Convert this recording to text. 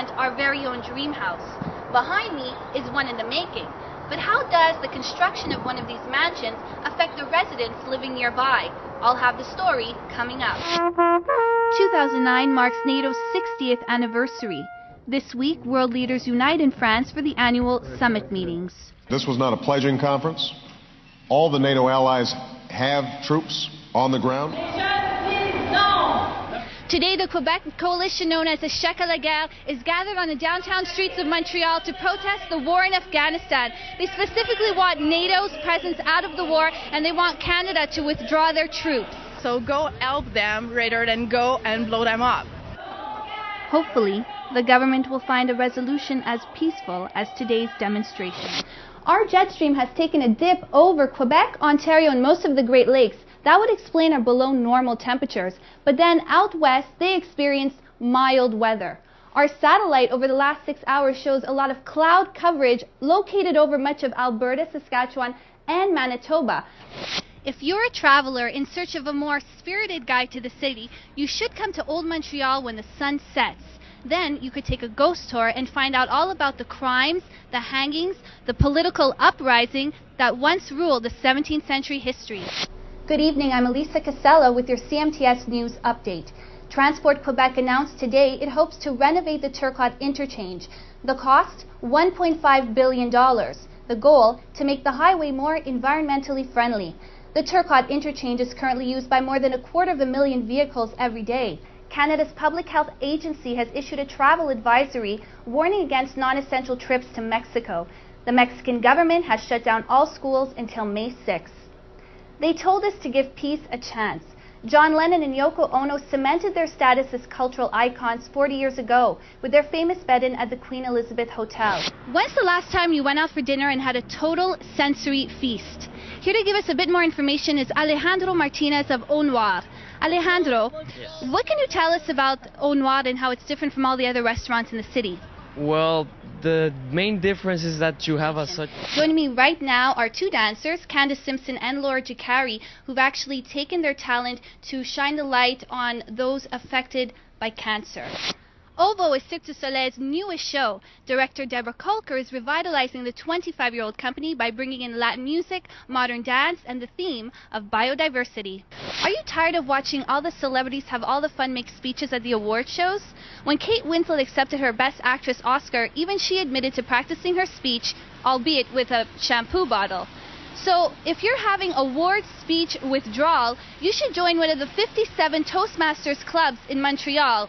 front our very own dream house. Behind me is one in the making. But how does the construction of one of these mansions affect the residents living nearby? I'll have the story coming up. 2009 marks NATO's 60th anniversary. This week, world leaders unite in France for the annual summit meetings. This was not a pledging conference. All the NATO allies have troops on the ground. Today, the Quebec coalition known as the Chèque à la Guerre is gathered on the downtown streets of Montreal to protest the war in Afghanistan. They specifically want NATO's presence out of the war, and they want Canada to withdraw their troops. So go help them rather than go and blow them up. Hopefully, the government will find a resolution as peaceful as today's demonstration. Our jet stream has taken a dip over Quebec, Ontario, and most of the Great Lakes. That would explain our below normal temperatures. But then out west, they experienced mild weather. Our satellite over the last 6 hours shows a lot of cloud coverage located over much of Alberta, Saskatchewan, and Manitoba. If you're a traveler in search of a more spirited guide to the city, you should come to Old Montreal when the sun sets. Then you could take a ghost tour and find out all about the crimes, the hangings, the political uprising that once ruled the 17th century history. Good evening, I'm ELISA CASELLA with your CMTS News Update. Transport Quebec announced today it hopes to renovate the Turcotte interchange. The cost, $1.5 billion. The goal, to make the highway more environmentally friendly. The Turcotte interchange is currently used by more than 250,000 vehicles every day. Canada's Public Health Agency has issued a travel advisory warning against non-essential trips to Mexico. The Mexican government has shut down all schools until May 6th. They told us to give peace a chance. John Lennon and Yoko Ono cemented their status as cultural icons 40 years ago with their famous bed-in at the Queen Elizabeth Hotel. When's the last time you went out for dinner and had a total sensory feast? Here to give us a bit more information is Alejandro Martinez of Au Noir. Alejandro, yes. What can you tell us about Au Noir and how it's different from all the other restaurants in the city? Well, the main difference is that you have such... Joining me right now are two dancers, Candace Simpson and Laura Jacari, who've actually taken their talent to shine the light on those affected by cancer. OVO is Cirque du Soleil's newest show. Director Deborah Kolker is revitalizing the 25-year-old company by bringing in Latin music, modern dance, and the theme of biodiversity. Are you tired of watching all the celebrities have all the fun make speeches at the award shows? When Kate Winslet accepted her Best Actress Oscar, even she admitted to practicing her speech, albeit with a shampoo bottle. So, if you're having award speech withdrawal, you should join one of the 57 Toastmasters clubs in Montreal.